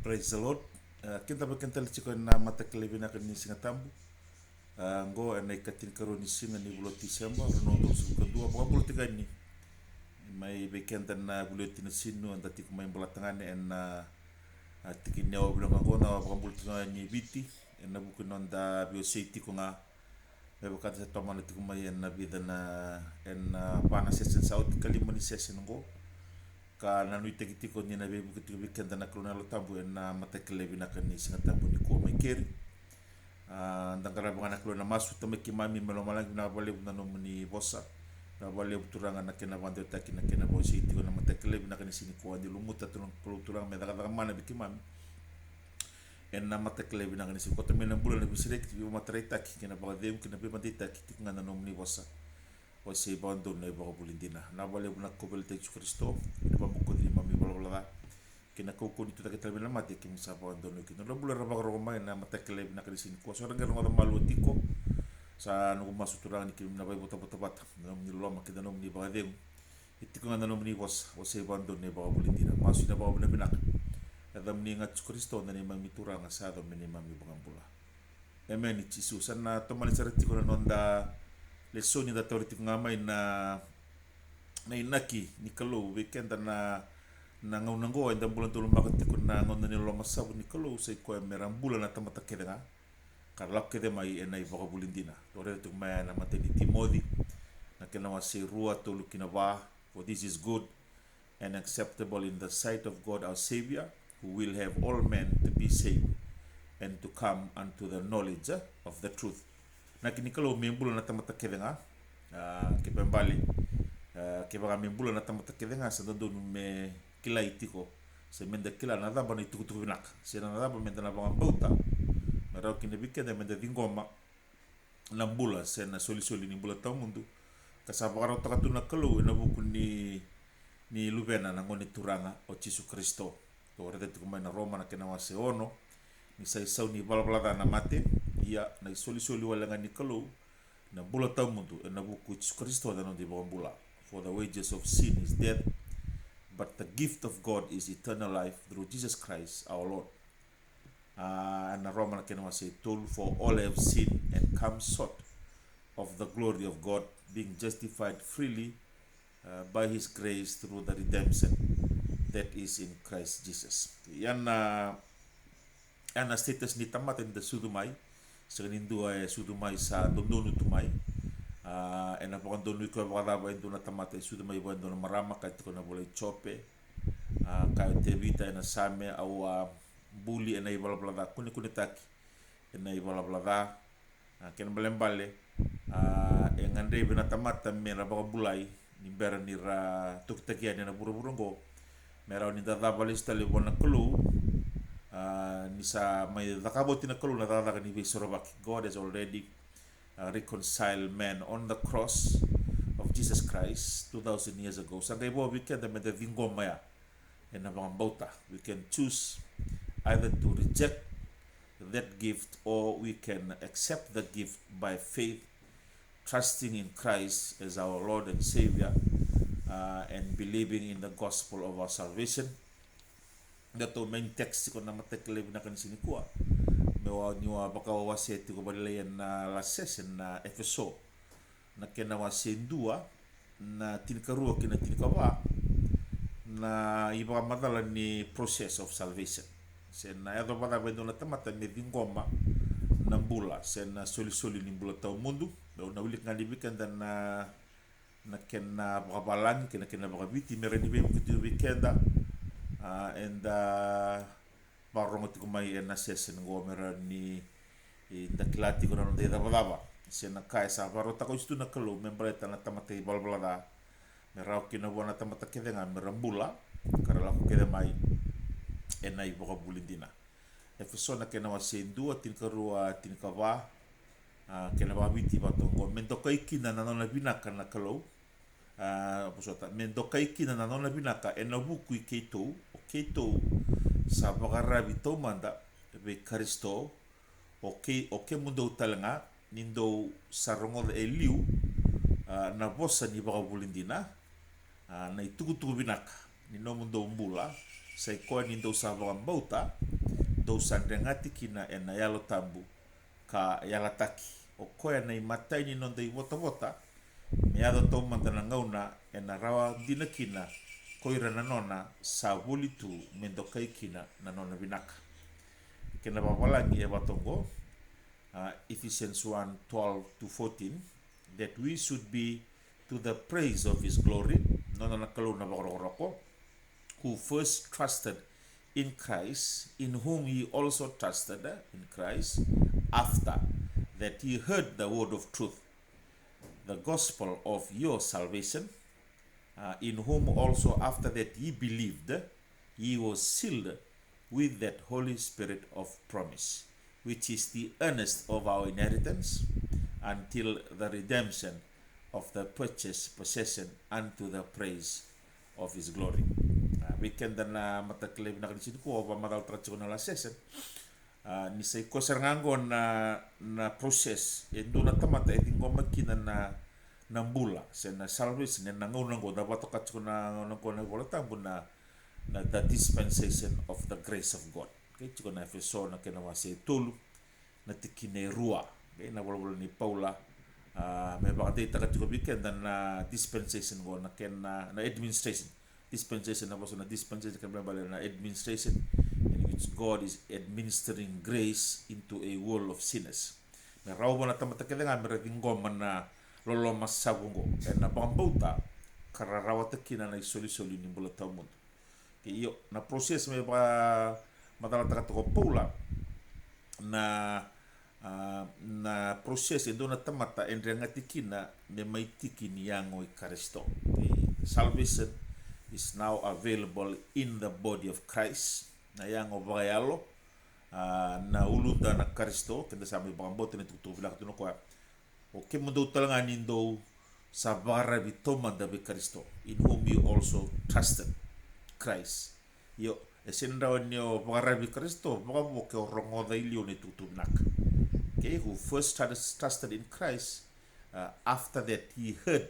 Praise the Lord. Kita berkental chiko na mata kelebina kan ni singa tambu. Ngo na ikatin karo ni singa ni bulo Disember no ndo su kedua ba bulo tiga ni. Mai bekenta na bulo tina sinu anda tik mai belatangan en tikin nyawa bulo ngo na ba bulo tiga ni biti en na buku nonda bio seiti ko nga. Mai bekanta sa tomana tik mai en na vida na en pana sesen saut kalima ni sesen ngo. Ka nanu tiko ni na be buku weekend na krona lo tambu na matakele bina kan ni singa tambu ni ko mai keri ndangara bana krona masu tameki mami melo malang na bale na no ni bossa na bale turanga na kena bande taki na kena bosi tiko na matakele bina kan sini ko andi lumuta tulung turang me daga mana biki mami en na matakele bina kan sini ko tamena bulan na bisirek ti matare taki kena ba dem kena be mandi taki tiko na no ni bossa o se bando na ba bulindina na bale buna ko bel te Kristo ina ba buko di mami bala kina ko ni tuta kita bela mati kim sa bando no kina lo bula raba ro mai na mata kele na kali sin ko so nga ngada malu tiko sa no masu turang ni kim na ba bota bota bata no ni lo ma kida no ni ba dem itiko nga no ni was o se bando ne ba bulindina masu na ba buna binak adam ni ngat Kristo na ni mami turang sa do ni mami bangambula amen Jesus na to mali sarati ko na nonda lesoni da toriti ngamai na inaki ni kalau weekend na ngau nango enda bulan tulu makati ko na ngonda ni lo masabu ni kalau sai ko meram bulan na tamata kedenga karlak kede mai enai baka bulindina tore tu mai na mate di Timothy na kena wasi rua tulu kina ba for this is good and acceptable in the sight of God our Savior who will have all men to be saved and to come unto the knowledge of the truth. Na kini kalau membula na tamata kedenga ke pembali ke baga membula na tamata kedenga sa dondo me kila itiko se menda kila na daba ni tuku nak se na daba menda na banga bauta marau kini bikenda menda dingoma lambula se na soli ni bula tau mundu kasabara takatu na kalau na buku ni lubena na ngoni turanga o Yesu Kristo to rede tu mai na Roma na kena wase ono ni sai sau ni bala na mate ia na soli wala ngani kalau na bula tau mundu na buku Yesu Kristo da no di bula for the wages of sin is death but the gift of God is eternal life through Jesus Christ our Lord. And Roman can say told for all have sinned and come short of the glory of God, being justified freely by His grace through the redemption that is in Christ Jesus. Yan na status ni tamat in the sudumai, sa kanindua sudumai sa dondonu tumai. En apakan donu ko bakadaba indo na tamata sudumai bo indo na marama kahit ko na boleh chope kahit tevita na same au buli na ibala blada kuni taki na ibala blada ken balembale en ande bina tamata mera baka bulai ni bera ni ra tuktakia na buru-buru ngo mera ni dada balista le bona kulu ni sa mai dakaboti na kulu na dada ni besorobaki. God has already reconciled man on the cross of Jesus Christ 2,000 years ago. Sangay bo we can the vingomaya and bauta. We can choose either to reject that gift or we can accept the gift by faith, trusting in Christ as our Lord and Savior and believing in the gospel of our salvation. Dato main text ko na matekele na kan sini kuwa. Mewa niwa baka wawase tiko balilayan na lases na Efeso na kena wasen dua na tinkarua kina tinkawa na iba madala ni process of salvation. Sen na edo bada bendo na tamata ni dingoma na bula sen na soli ni bula tau mundu na ulik ngani bikan dan na kena bakabalang kena bakabiti mereni be kutu weekenda and barong tu kumai na sesen go mera ni daklati ko na de daba sen na kai sa baro ta ko istu na kalo membreta na tamate balbalada mera kina bona tamata kedenga merambula karala ko kede mai enai boka bulindina Efeso na kena wasen dua tinkarua tinkawa kena babiti batongo mentokai kina na nona binaka na kalo pusota mentokai kina na nona binaka enabuku keito sa bagarabi to manda be Kristo oke mundo talanga nindo sarongo de eliu na bossa ni baka bulindina na itugu binaka ni no mundo umbula sai koa ni do sa bauta do sandengati kina e na yalo tambu ka yala taki o koa nei matai ni non dei vota me ado tau mantana ngauna e na rawa dina kina koira na nona sa wulitu mendo kai kina na nona vinaka kena bawalangi e watongo Ephesians 1:12-14 that we should be to the praise of his glory nona na kalau na bakoroko who first trusted in Christ, in whom ye also trusted in Christ, after that ye heard the word of truth, the gospel of your salvation, in whom also after that ye believed, ye were sealed with that Holy Spirit of promise, which is the earnest of our inheritance until the redemption of the purchased possession unto the praise of his glory. Weekend na matakle na kanisi ko pa matal tratsyo na la session ni say ko sernganggo na process endo na tamata etingo makina na mbula sen na salvation na ngunango da bato katsko na ko na bola tambu na the dispensation of the grace of God. Okay, tiko na efeso na kena wase tolu na tikine rua. Okay, na bola ni Paula me bakate takatiko weekend na dispensation go na kena na administration dispensation na na dispensation kan na administration in which God is administering grace into a world of sinners. Na raw na tamata kaya nga meratinggo man na lolo masabungo na bambauta kararawa takina na isoli-soli ni bola tamud. Kaya na proses me ba matalata ko Paula na proses endo na tamata endrengati kina me maitiki ni yango Kristo. Salvation is now available in the body of Christ na yang obagayalo na ulunda na Kristo kenda sa may bagambote na tutuvila katuno ko o kemundo talanga nindo sa bara bitoma da be Kristo in whom you also trusted Christ yo esenda onyo bara bi Kristo bagabo ke rongo da ilio ni tutubnak okay who first trusted in Christ after that he heard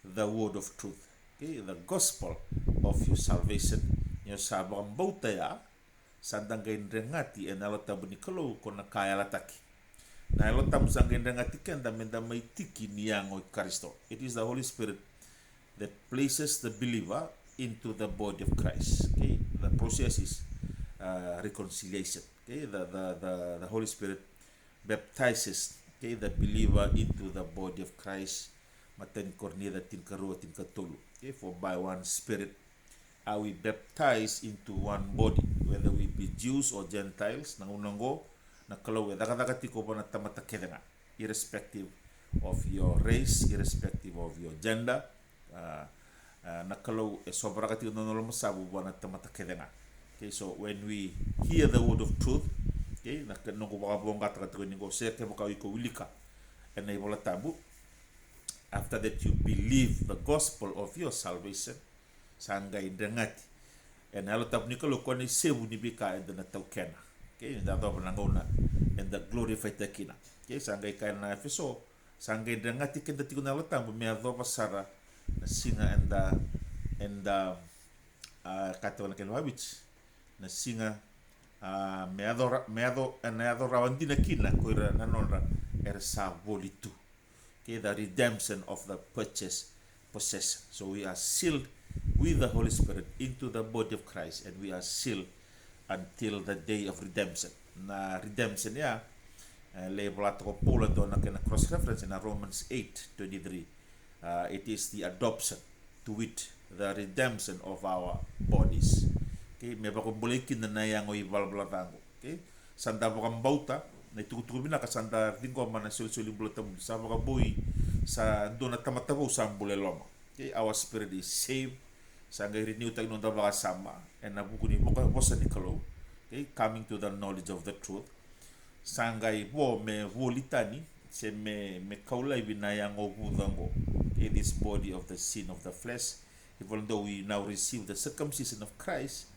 the word of truth. Okay, the gospel of your salvation. Yung sabang bauta ya, sandang gain rengati en alotabu ni kalau kona kaya lataki. Na alotabu sanggain rengati kenda menda may tiki niyango Kristo. It is the Holy Spirit that places the believer into the body of Christ. Okay, the process is reconciliation. Okay, the Holy Spirit baptizes the believer into the body of Christ. Maten kornida tin karua tin katulu. Okay, for by one Spirit are we baptized into one body, whether we be Jews or Gentiles, nangunango, nakalaw, dagadagati ko pa na tamatakedanga, irrespective of your race, irrespective of your gender, nakalaw, sobra kati nono masabu pa na tamatakedanga. Okay, so when we hear the word of truth, okay, nakanong kubakabong katakati ko ningo, seke makawi ko wilika, and na ibola tabu, after that you believe the gospel of your salvation sangay dengati and alotap nikolo ko ni sebu ni bika and na tawkena okay da do na and the glorified takina okay sangay kay na Efeso sangay dengati kenda tikuna alotap me ado pasara na singa and katawala ken wabich na singa me ado rawandina kina ko ira nanonra ersa bolitu. Okay, the redemption of the purchased possession. So we are sealed with the Holy Spirit into the body of Christ, and we are sealed until the day of redemption. Na redemption ya, label at Paul do na cross reference in Romans 8:23. It is the adoption to wit the redemption of our bodies. Okay, may bako bulikin na yang o ibalbalatango. Okay, sanda bakang bauta na itutukumin na kasanda tingko man na sul-suling bulatam sa mga boy sa doon na tamatabaw sa ambuleloma. Okay, our spirit is saved sa ngay renew tayo nung tabaka sama and nabuko ni mo bosa ni kalo. Okay, coming to the knowledge of the truth. Sa ngay bo me volitani se me kaulay binayang o budango. Okay, this body of the sin of the flesh, even though we now receive the circumcision of Christ,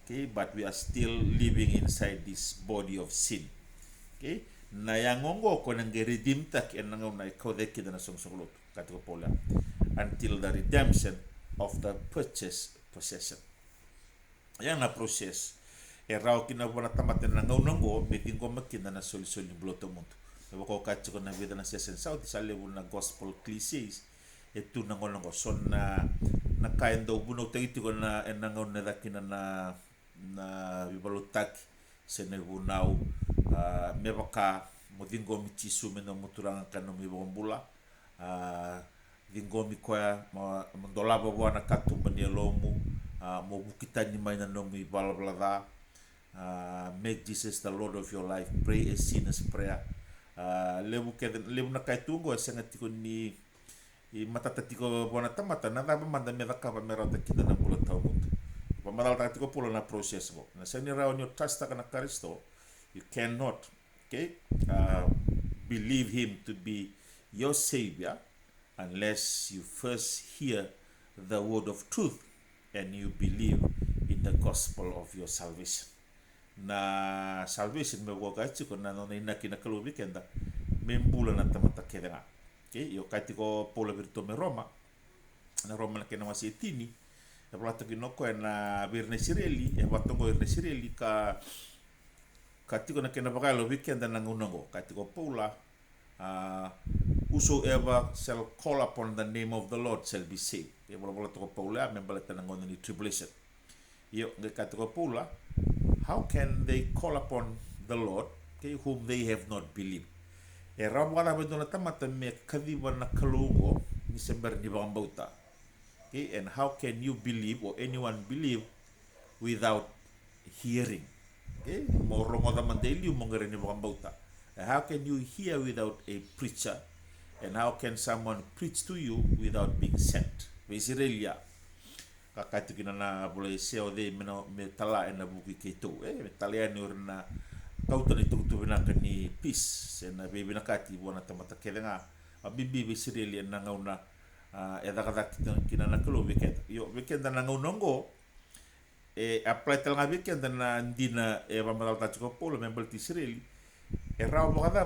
okay, but we are still living inside this body of sin. Okay, na yangongo ko nang redeem tak en nang na ikaw deki na sungsuglot katiko pola until the redemption of the purchased possession. Yang na proses rao kina bona tamate na ngau nango beting ko makina na soli bloto muntu ko ka chiko na vida na sesen south sale na gospel cliches tu na ngolongo son na kaendo buno teiti ko na ngau na dakina na bibalutaki sene bunau me baka mo dingo mi tisu me no muturanga kano mi bombula dingo mi koya mo dolaba wana katu mani lomu mo bukitani mai na no mi balablada make Jesus the Lord of your life, pray a sinner's prayer. Lebu na kai tungo senga tiko ni i matata tiko bona tamata na daba manda me daka ba mera ta kita na bula tau mutu. Pa madal ta tiko pula na proses mo. Na seni rao nyo trust ka na Kristo, you cannot, okay, believe him to be your savior unless you first hear the word of truth and you believe in the gospel of your salvation. Na salvation me go gachi ko na no ina kina kalu weekenda membula na tamata kedena. Okay, yo kati ko pola virto me Roma. Na Roma na kena tini. E plato kino ko na birne sireli e watongo birne sireli ka katiko na kena bagalo weekenda na ngunango. Katiko pola whosoever shall call upon the name of the Lord shall be saved. E bola to pola me balata na ngoni tribulation. Yo katiko pola, how can they call upon the Lord, okay, whom they have not believed? E rawala ba dona tamata me kadiwa na kalungo ni sember ni bambauta. Okay, and how can you believe or anyone believe without hearing? Okay, mo rongo da mandeli mo ngere ni bambauta. How can you hear without a preacher? And how can someone preach to you without being sent? Basically, kakati kina na boleh seo de me tala na buku keto me tala ni urna kauta ni tutu na kani peace na baby na kati bona tamata kelenga bibi bisireli na ngauna da kina na kalo weekend yo weekend na ngaunongo apply tala weekend na ndina mamal ta ko polo membel ti sireli raw mo kada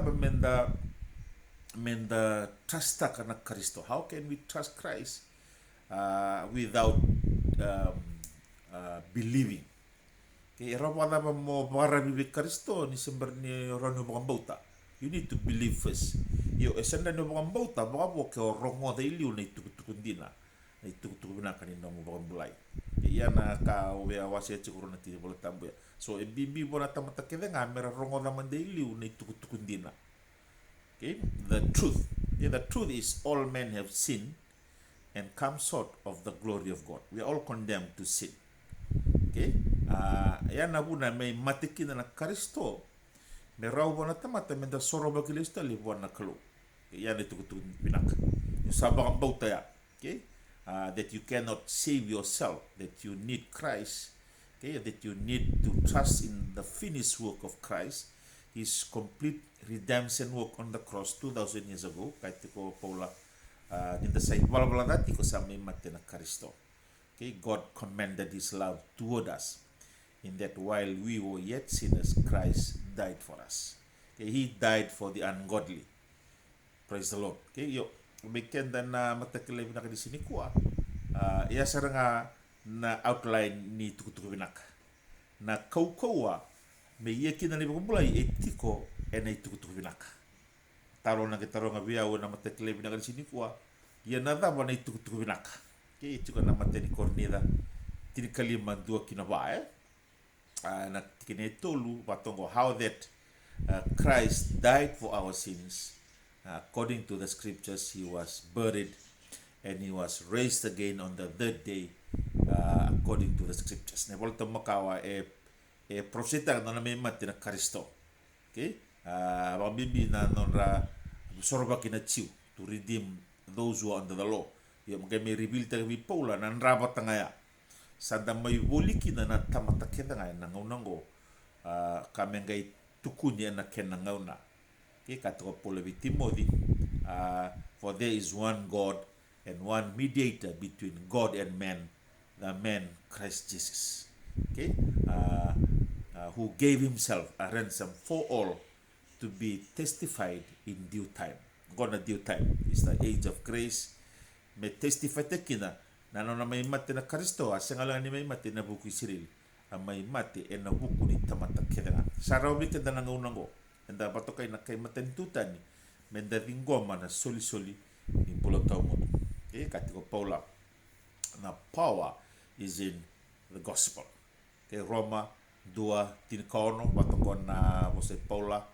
menda trust kana Kristo. How can we trust Christ without believing? Okay, rapada mo para bibi Kristo ni sember ni ranu bauta. You need to believe first. Yo esenda no bauta baka bo ke rongo de iliu na tukundina. Na tukuna kanina mo bulai. Ya na ka we awase chikuru na ti bola tambu. So e bibi bona tamata kede nga mera rongo na mande iliu na tukundina. Okay, the truth. Yeah, the truth is all men have sinned and come short of the glory of God. We are all condemned to sin. Okay? Yan na buna may matikin na Kristo. May raw na tamata may da soro ba kilista libuan na kalu. Yan ito pinak. Yung sabang bauta ya. Okay? That you cannot save yourself. That you need Christ. Okay? That you need to trust in the finished work of Christ. His complete redemption work on the cross 2,000 years ago. Kahit ko Paula ninda sa wala dati ko sa may mati na Kristo. Okay, God commended his love toward us in that while we were yet sinners, Christ died for us. Okay, he died for the ungodly. Praise the Lord. Okay, yo weekend na matakilay na kadi sini kuha. Iya sarang na outline ni tukutuku binak. Na kaukawa may yakin na nibagulay etiko na tukutuku binak. Taro na kitaro nga biya na matakilay na kadi sini kuha. Yan na dama na tukutuku binak. Okay, itu kan nama tadi kornida tini kalima dua kinabae na kinetolu patongo how that Christ died for our sins according to the scriptures. He was buried and he was raised again on the third day according to the scriptures. Ne volta makawa profeta na may mati na Kristo. Okay, bibi na nonra sorba kinachiu to redeem those who are under the law. Yo mga may reveal tayo may Paula na nrabat na ngaya. Sanda may buliki na natamatakita nga na ngaunango kami ngay tukunya na kenangaw na. Okay, kato ko Paula with Timothy, for there is one God and one mediator between God and man, the man Christ Jesus. Okay, who gave himself a ransom for all to be testified in due time. God na due time is the age of grace. May testify te kina na may mati na Kristo asang alang ni may mati na buku siril mai mate e na wuku ni tamata kedanga sarau mi kedana ngaunango enda patokai na kai matentutani menda ringoma na soli ni pulo tau mo katiko Paula na power is in the gospel Roma 2:13 patoko na você Paula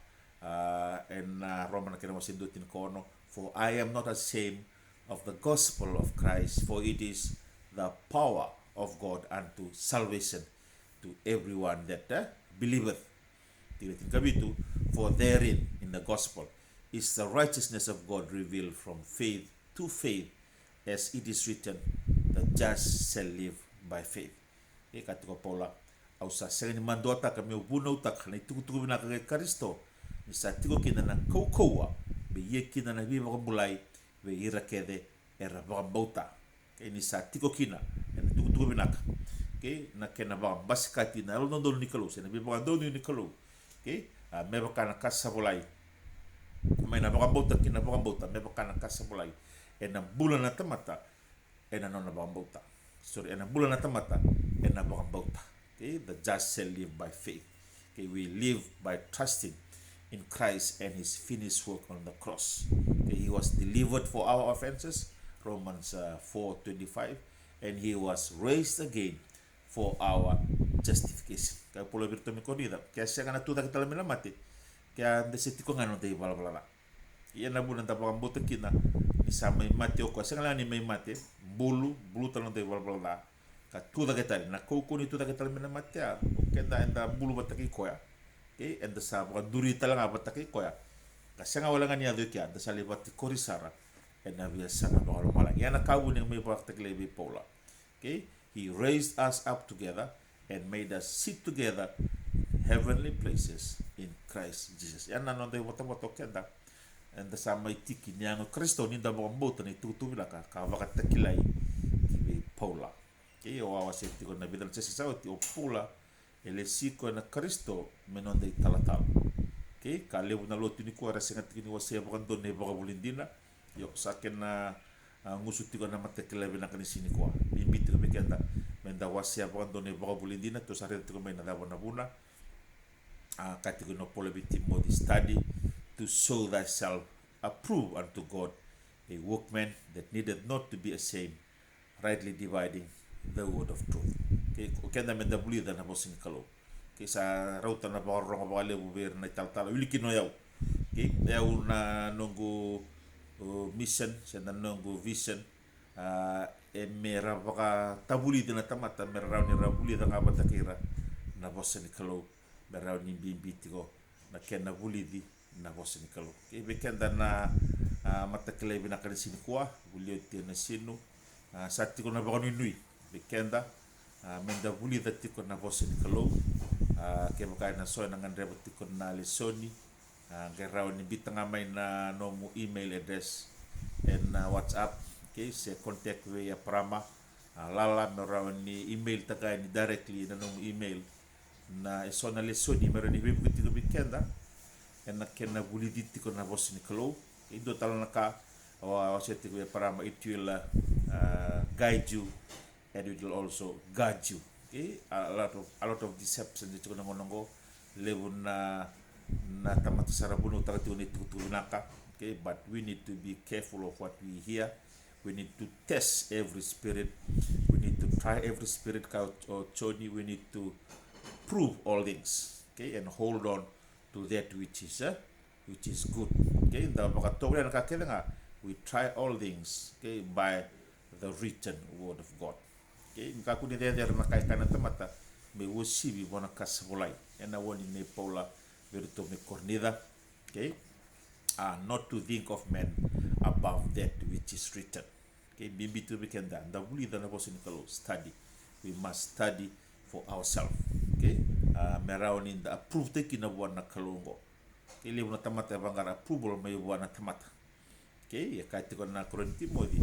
en Roma na kena você 2:13 for I am not ashamed of the gospel of Christ for it is the power of God unto salvation to everyone that believeth. Kabitu, for therein in the gospel is the righteousness of God revealed from faith to faith, as it is written, the just shall live by faith. Katiko Paula, au sa sengani mandota kami ubuna utak na itukutuku bina kagay Kristo, ni sa tiko kina na kaukaua, be ye kina na biba kambulay, be ira kede era bakambauta. Ni sa tiko kina, na itukutuku bina ka. Na kena basikati na alo nondol ni kalau, sa nabiba kandoni ni kalau. Meba kana kasabulay. May nabakambauta kina bakambauta, meba kana kasabulay. Na bulan na tamata, na non nabakambauta. Sorry, na bulan na tamata, na bakambauta. The just shall live by faith. We live by trusting in Christ and his finished work on the cross. He was delivered for our offenses, Romans 4:25, and he was raised again for our justification. Kaya polo birto mi konida, kaya siya nga natuda kita lamila mati, kaya ndesi tiko nga nung tayo balabala. Iyan na bulan tapang buto kina, ni sa may mati o kwa, siya nga lang ni may mati, bulu talong tayo balabala. Katuda kita, na kukuni tuda kita lamila mati, kaya enda bulu bataki koya. Enda sa bukan duri talang bataki koya. Kasi nga wala nga niya doon kaya, enda sa libati korisara, enda biasa nga bakal malang. Iyan na kawin yung may baktak lebi Paula. He raised us up together and made us sit together in heavenly places in Christ Jesus. Yan na nonday wato kenda. And the sama itiki niya ng Kristo ninda mo kambuto ni tutubila ka kawakat takilay kibi Paula. O awasiti ko na bidal sa sasawati o Paula elesiko na Kristo menonday talatal. Kaliw na loto ni kuwara singat kini wasaya bakan doon na baka bulindina. Yok sa akin na ngusuti ko na matakilay na kanisini ko. Bimbiti ko kenda menda wasya bakan doon baka bulindina to sa rin ko may nadawa na buna kati ko no pole biti mo di study to show thyself approved unto God, a workman that needed not to be ashamed, rightly dividing the word of truth. Kenda menda bulida na bosin kalo sa rauta na baka ronga baka lebu ber na italtala ulikin no yaw yaw na nunggu mission sa nanong vision mera baka tabuli na tamata mera raw ni rabuli da nga batakira na bossa ni kalo mera raw ni bimbiti ko na kena buli di na bossa ni kalo bekenda na matakile binakari sini kuwa buli ti na sinu sati ko na baka nui bekenda menda buli da ti ko na bossa ni kalo ke baka na so na ngandre ti ko na lesoni geraw ni bitanga may na nomu email address and WhatsApp se contact via Prama lala meraw ni email taga ni directly na nomu email na iso na lesoni meron ni bibu ti bikenda en kena buli diti ko na boss ni kalo indo tal naka waseti via Prama it will guide you and it will also guide you a lot of deception dito ko nangonongo lebun na tamata sarabunu takati unit tutunaka but we need to be careful of what we hear. We need to test every spirit. We need to try every spirit or choni. We need to prove all things, and hold on to that which is good. Inda makatobra nakakela nga we try all things, by the written word of God. Ngakuni there na kai kana tamata me wosibi bona kasabulay. Na woni ne Paula verito me cornida, not to think of men above that which is written. Bimbi to be kenda da buli da na bosin kalo study. We must study for ourselves. Meraw ni da approve te kina buwan na kalungo. Lebu na tamata bangara approval may buwan na tamata. Ya kahit ko na Korinti mo di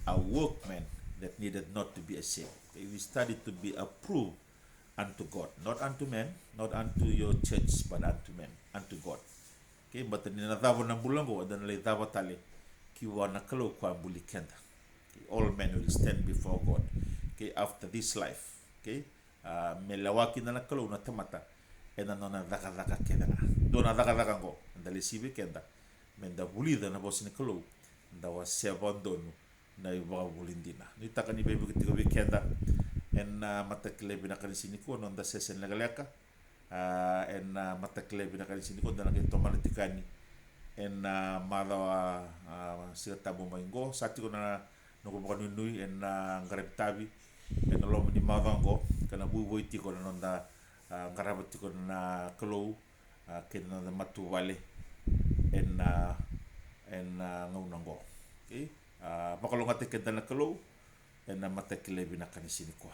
a workman that needed not to be ashamed. We study to be approved unto God, not unto men, not unto your church, but unto men, unto God. But ni nadavo na bulango dan le dava tale kiwa na kalo kwa buli kenda. All men will stand before God. After this life. me lawaki na kalau na tamata ena nona daka kenda dona daka ngo ndale sibe kenda menda bulida na bosni kalau nda wa se abandono na iba bulindina ni takani bebe kitigo be kenda en mata klebi na sini ko nonda sesen lagaleka en mata klebi na sini ko dana ke tomala tikani en mala sira tabu maingo sati ko na no ko bukan nui en ngarep tabi en lo ni mavango kana bu ti ko nonda ngarabati ko na kalau ken na matu wale en ngaunango okay makalonga te kenta na kalau en mata klebi na sini ko